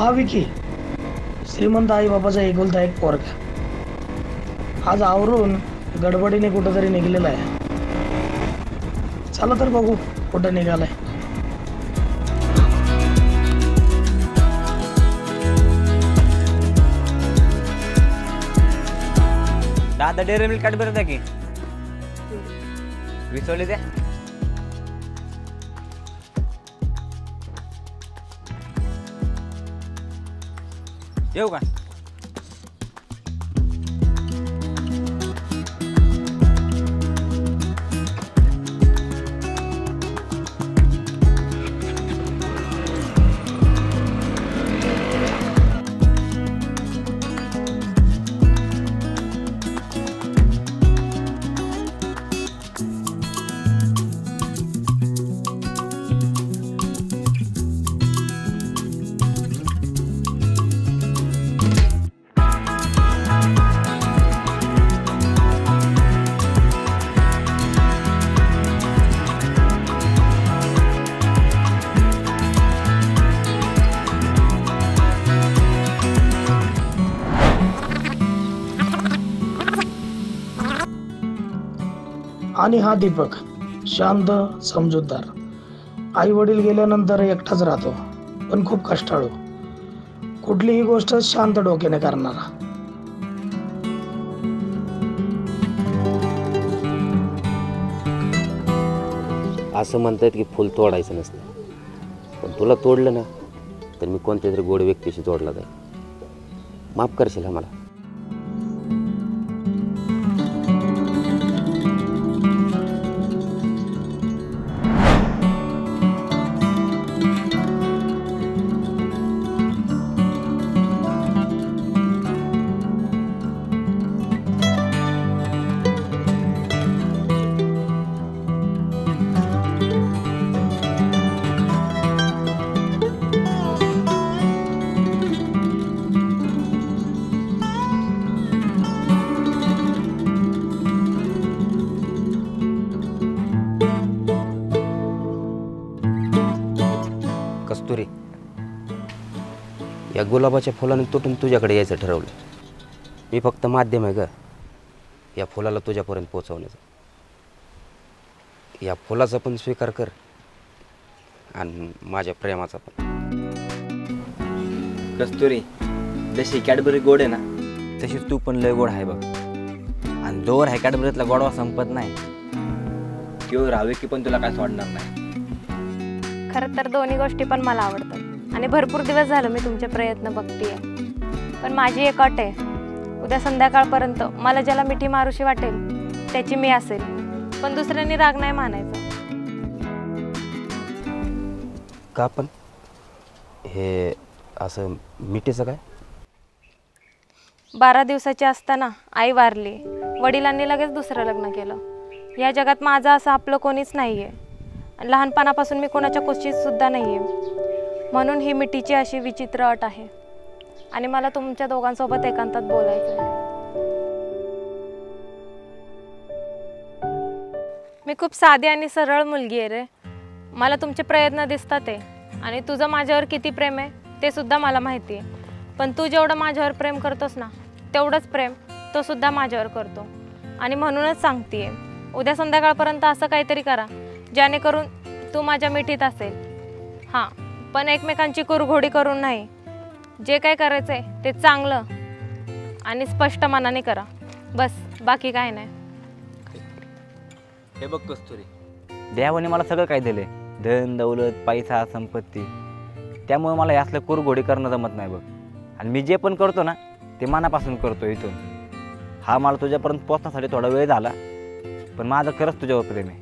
हा विकी, श्रीमंत आई बाबाचा एकुलता एक पोरगा, आज आवरून गडबडीने कुठंतरी निघलेला आहे. चला तर बघू कुठं निघालाय. दादा डेअरी मिल्क कार्ड बरं की विसरले द्या. येऊ का? आणि हा दीपक शांत, समजूतदार, आई वडील गेल्यानंतर एकटाच राहतो, पण खूप कष्टाळू, कुठलीही गोष्ट शांत डोक्याने करणारा. असं म्हणतात की फुल तोडायचं नसतं, पण तुला तोडलं ना तर मी कोणत्या तरी गोड व्यक्तीशी जोडला जाईल. माफ करशील हा मला? कस्तुरी, या गुलाबाच्या फुलाने तुटून तुझ्याकडे यायचं ठरवलं. मी फक्त माध्यम आहे ग या फुलाला तुझ्यापर्यंत पोहोचवण्याचा. या फुलाचा पण स्वीकार कर आणि माझ्या प्रेमाचा पण. कस्तुरी, जशी कॅडबरी गोड आहे ना तशीच तू पण लय गोड आहे बघ. आणि जोवर ह्या कॅडबरीतला गोडवा संपत नाही किंवा राहावे की पण तुला काय सोडणार नाही. खरं तर दोन्ही गोष्टी पण मला आवडतात आणि भरपूर दिवस झालं मी तुमचे प्रयत्न बघतीये. पण माझी एक अट आहे, उद्या संध्याकाळपर्यंत मला ज्याला मिठी मारूशी वाटेल त्याची मी असेल, पण दुसऱ्यांनी राग नाही मानायचा. का पण हे असं मिठीचं काय? 12 दिवसाची असताना आई वारली, वडिलांनी लगेच दुसरं लग्न केलं. या जगात माझं असं आपलं कोणीच नाही आहे. लहानपणापासून मी कोणाच्या कुशीत सुद्धा नाही आहे, म्हणून ही मिठीची अशी विचित्र अट आहे. आणि मला तुमच्या दोघांसोबत एकांतात बोलायचं आहे. मी खूप साधी आणि सरळ मुलगी आहे रे. मला तुमचे प्रयत्न दिसतात आहे आणि तुझं माझ्यावर किती प्रेम आहे ते सुद्धा मला माहिती आहे. पण तू जेवढं माझ्यावर प्रेम करतोस ना तेवढंच प्रेम तो सुद्धा माझ्यावर करतो. आणि म्हणूनच सांगते आहे, उद्या संध्याकाळपर्यंत असं काहीतरी करा जेणेकरून तू माझ्या मिठीत असेल. हां, पण एकमेकांची कुरघोडी करून नाही. जे काय करायचं आहे ते चांगलं आणि स्पष्ट मनाने करा, बस, बाकी काय नाही. हे बघ कस्तुरी, देवाने मला सगळं काय दिले, धन दौलत, पैसा, संपत्ती. त्यामुळे मला यासलं कुरघोडी करणं जमत नाही बघ. आणि मी जे पण करतो ना ते मनापासून करतो इथून. हा मला तुझ्यापर्यंत पोचण्यासाठी थोडा वेळ झाला, पण माझं खरंच तुझ्यावर प्रेम आहे.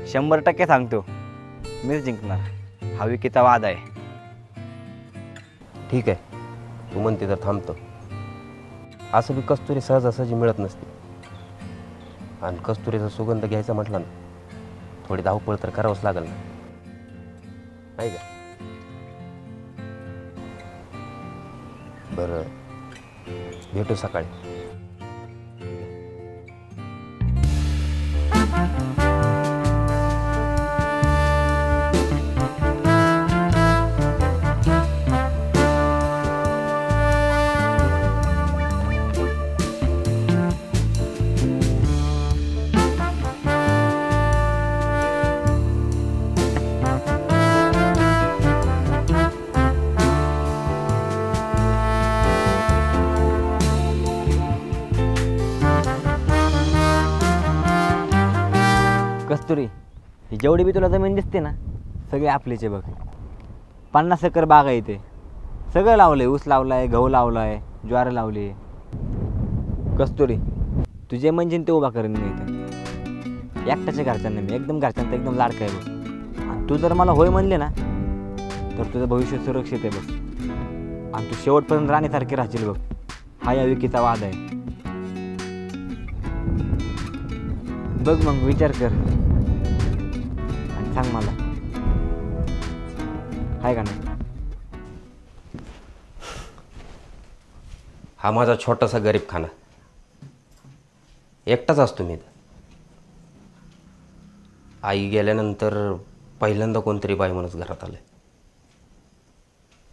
100% सांगतो, मीच जिंकणार. हा विकीचा वाद आहे. ठीक आहे, तू म्हणते तर थांबतो. असं बी कस्तुरी सहजासहजी मिळत नसते, आणि कस्तुरीचा सुगंध घ्यायचा म्हटलं ना थोडी धावपळ तर करावंच लागेल ना, नाही का? बरं, भेटू सकाळी. कस्तुरी, ही जेवढी बी तुला जमीन दिसते ना सगळी आपलीच आहे बघ. 50 एकर बाग आहे इथे. सगळं लावलं आहे, ऊस लावला आहे, गहू लावला आहे, ज्वार लावली आहे. कस्तुरी, तू जे म्हणशील ते उभा करेन मी इथे. एकट्याच्या घरच्यांना मी एकदम घरच्यांचा एकदम लाडका आहे बघ. आणि तू जर मला होय म्हणले ना तर तुझं भविष्य सुरक्षित आहे बघ. आणि तू शेवटपर्यंत राणीसारखी राहशील बघ. हा या विकीचा वाद आहे बघ. मग विचार कर आणि सांग मला, आहे का नाही? हा माझा छोटासा गरीब खाना, एकटाच असतो मी. आई गेल्यानंतर पहिल्यांदा कोणतरी बाई माणूस घरात आलं.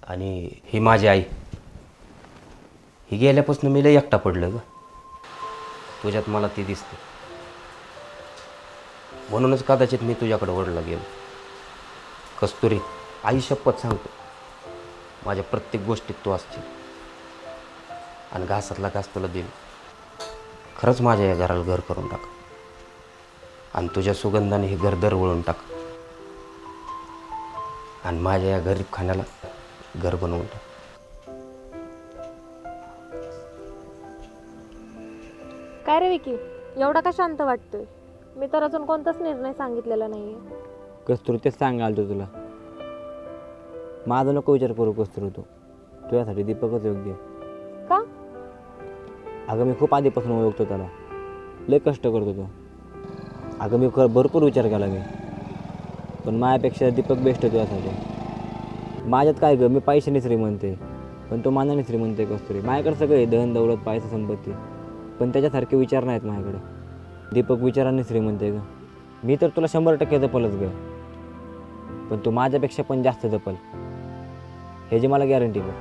आणि ही माझी आई, ही गेल्यापासून मी लय एकटा पडलं ग. तुझ्यात मला ती दिसते, म्हणूनच कदाचित मी तुझ्याकडे वळला गेलो. कस्तुरी, आई शपथ सांगतो, माझ्या प्रत्येक गोष्टीत तू असशील. आणि घासातला घास तुला देईल. खरंच माझ्या या घराला घर करून टाक. आणि तुझ्या सुगंधाने हे घर दरवळून टाक. आणि माझ्या या गरीब खाण्याला घर बनवून टाक. काय रे विकी, एवढा का शांत वाटतोय? मी तर अजून कोणताच निर्णय सांगितलेला नाहीये. कस्तुरी, तेच सांगायला तुला. माझा नको विचार करू कस्तुरी. तुझ्यासाठी दीपकच योग्य आहे. का? अगं मी खूप आधीपासून ओळखतो त्याला, लय कष्ट करतो तो. अगं मी भरपूर विचार केला मी, पण माझ्यापेक्षा दीपक बेस्ट आहे तुझ्यासाठी. माझ्यात काय गं, मी पैशाने श्रीमंत आहे पण तो मानाने श्रीमंत आहे कस्तुरी. माझ्याकडे सगळं आहे, धन दौलत पैसा संपत्ती, पण त्याच्यासारखे विचार नाहीत माझ्याकडे. दीपक विचाराने श्रीमंत आहे गं. मी तर तुला 100% जपलच गं, पण तो माझ्यापेक्षा पण जास्त जपल हे जे मला गॅरंटी बघ.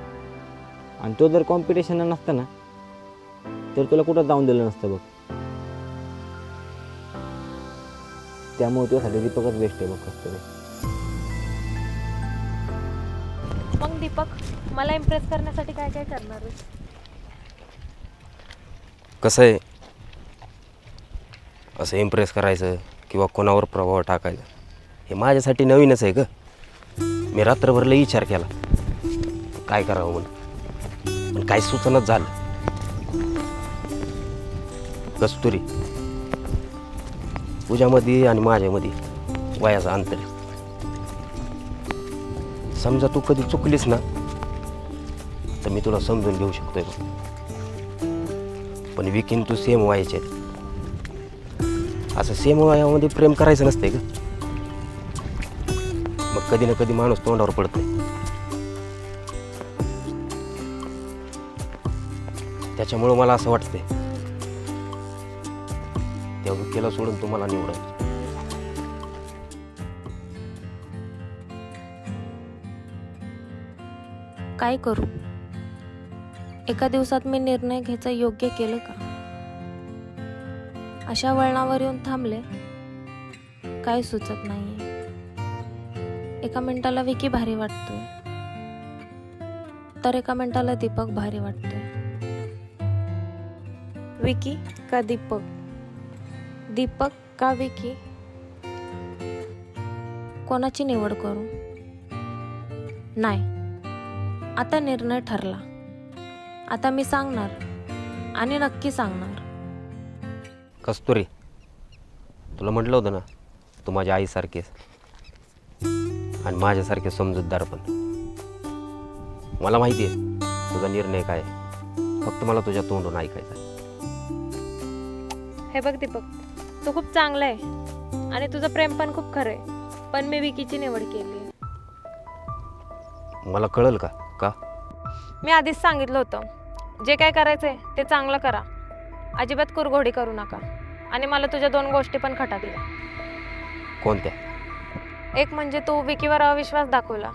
आणि तो जर कॉम्पिटिशन नसता ना तर तुला कुठं जाऊन दिलं नसतं बघ. त्यामुळे तुझ्यासाठी दीपकच बेस्ट आहे बघ कस्तुरी. मग दीपक, मला इम्प्रेस करण्यासाठी काय काय करणार आहेस? कसं आहे, असं इम्प्रेस करायचं किंवा कोणावर प्रभाव टाकायचा हे माझ्यासाठी नवीनच आहे ग. मी रात्रभर लई विचार केला काय करावं म्हणून, पण काही सुचनच झालं. कस्तुरी, तुझ्यामध्ये आणि माझ्यामध्ये वयाचं अंतर आहे. समजा तू कधी चुकलीस ना तर मी तुला समजून घेऊ शकतोय बघ. पण विकीन तू सेम वयाचे आहेत. असं सेम वयामध्ये प्रेम करायचं नसतंय का? मग कधी ना कधी माणूस तोंडावर पडतोय. त्याच्यामुळं मला असं वाटतंय त्या विकीला सोडून तुम्हाला निवडायचं. काय करू? एका दिवसात मी निर्णय घ्यायचं योग्य केलं का? अशा वळणावर येऊन थांबले, काय सुचत नाहीये. एका मिनिटाला विकी भारी वाटतोय तर एका मिनिटाला दीपक भारी वाटतोय. विकी का दीपक, दीपक का विकी? कोणाची निवड करू? नाही, आता निर्णय ठरला. आता मी सांगणार आणि नक्की सांगणार. कस्तुरी, तुला म्हटलं होतं ना तू माझ्या आईसारखी आणि माझ्यासारखे समजूतदार पण. मला माहिती आहे तुझा निर्णय काय आहे, फक्त मला तुझ्या तोंडून ऐकायचा आहे. हे बघ दीपक, तू खूप चांगला आहे आणि तुझं प्रेम पण खूप खरं आहे, पण मी विकीची निवड केली. मला कळलं का? का? मी आधीच सांगितलं होतं, जे काय करायचंय ते चांगलं करा, अजिबात कुरघोडी करू नका. आणि मला तुझ्या 2 गोष्टी पण खटकल्या. कोणत्या? एक म्हणजे तू विकीवर अविश्वास दाखवला.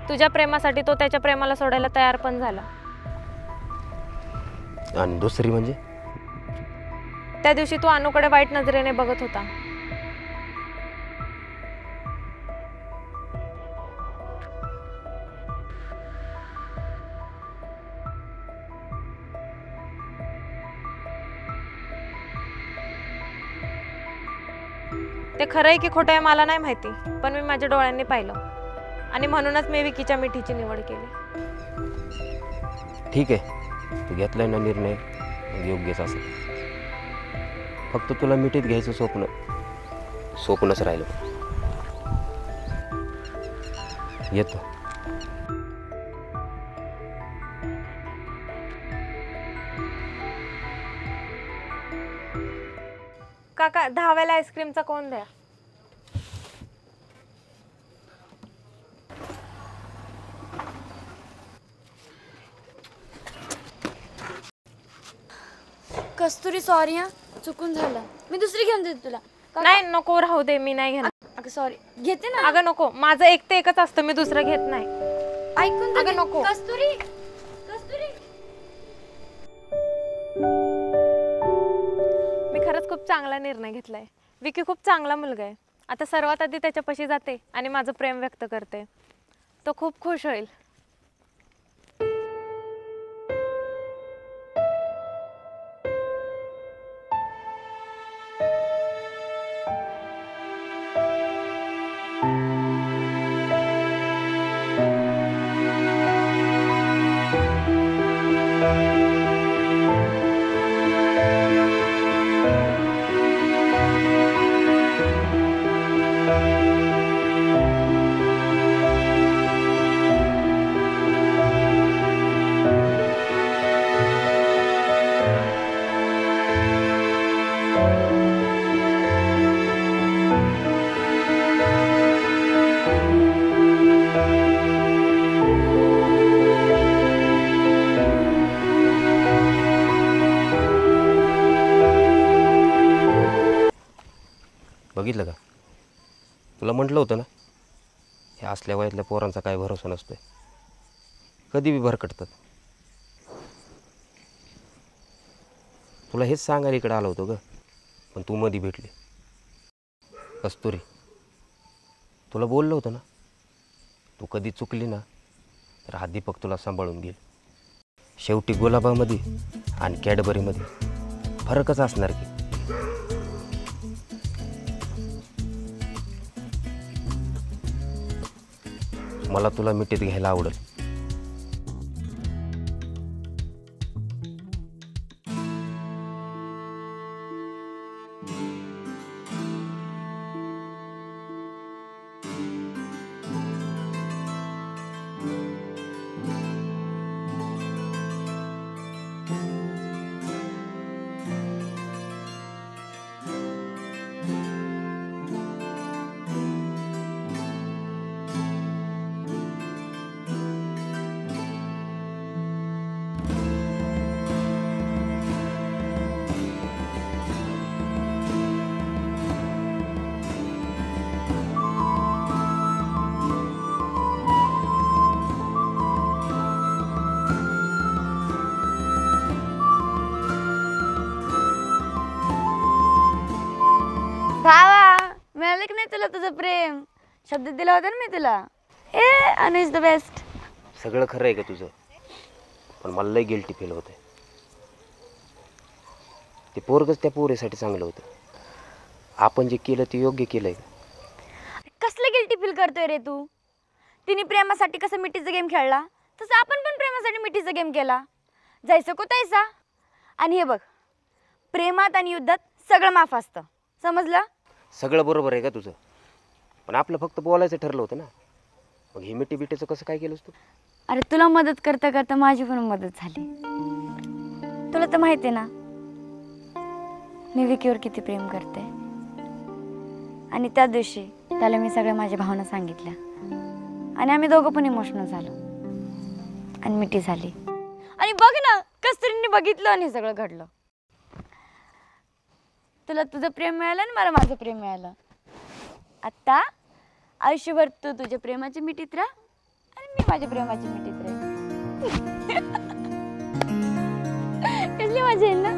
तुझ्या प्रेमासाठी तो त्याच्या प्रेमाला सोडायला तयार पण झाला. आणि दुसरी म्हणजे त्या दिवशी तू अनुकडे वाईट नजरेने बघत होता. ते खरं आहे की खोटं आहे मला नाही माहिती, पण मी माझ्या डोळ्यांनी पाहिलं आणि म्हणूनच मी विकीच्या मिठीची निवड केली. ठीक आहे, तू घेतलाय ना निर्णय, मग योग्यच असेल. फक्त तुला मिठीत घ्यायचं स्वप्नच राहिलं. येतो. काका 10व्याला आईस्क्रीमचा कोण द्या. कस्तुरी सॉरी हां, चुकून झालं. मी दुसरी घेऊन देते तुला. नाही नको, राहू दे, मी नाही घेणार. अगं सॉरी, घेते ना. अगं नको, माझं एक ते एकच असतं, मी दुसरं घेत नाही. ऐकून अगं नको. कस्तुरी, कस्तुरी. मी खरंच खूप चांगला निर्णय घेतलाय. विकी खूप चांगला मुलगा आहे. आता सर्वात आधी त्याच्यापाशी जाते आणि माझं प्रेम व्यक्त करते. तो खूप खुश होईल. बघितलं का, तुला म्हटलं होतं ना, हे असल्या वयातल्या पोरांचा काय भरोसा नसतोय, कधी बी भरकटतात. तुला हेच सांगायला इकडे आलो होतो ग, पण तू मधी भेटली. कस्तुरी, तुला बोललो होतं ना, तू कधी चुकली ना तर हा दीपक तुला सांभाळून घेईल. शेवटी गुलाबामध्ये आणि कॅडबरीमध्ये फरकच असणार की. मला तुला मिठीत घ्यायला आवडेल. भावा, मिळालं की नाही तुला तुझं प्रेम? शब्द दिला होता ना मी तुला. ए अनुज द बेस्ट. सगळं खरं आहे का तुझं, पण मला लय गिल्टी फील होतंय. ते पोरगच त्या पोरीसाठी चांगलं होतं. आपण जे केलं ते योग्य केलंय का? कसलं गिल्टी फील करतोय रे तू? तिने प्रेमासाठी कसं मिठीचा गेम खेळला, तसं आपण पण प्रेमासाठी मिठीचा गेम केला. जायचं को तैसा. आणि हे बघ, प्रेमात आणि युद्धात सगळं माफ असतं, समजलं? सगळं बरोबर आहे का तुझं, पण आपलं फक्त बोलायचं ठरलं होतं ना. मग हे मिठी बिटीचं कसं काय केलंस तू? अरे तुला मदत करता करता माझी पण मदत झाली. तुला तर माहिती आहे ना मी विकीवर किती प्रेम करते. आणि त्या दिवशी त्याला मी सगळ्या माझ्या भावना सांगितल्या आणि आम्ही दोघं पण इमोशनल झालो आणि मिठी झाली. आणि बघ ना, कस्तुरीने बघितलं आणि सगळं घडलं. तुला तुझं प्रेम मिळालं आणि मला माझं प्रेम मिळालं. आता आयुष्यभर तू तुझ्या प्रेमाची मिठीत राहा आणि मी माझ्या प्रेमाची मिठीत राहील. कसली मजा येईल ना.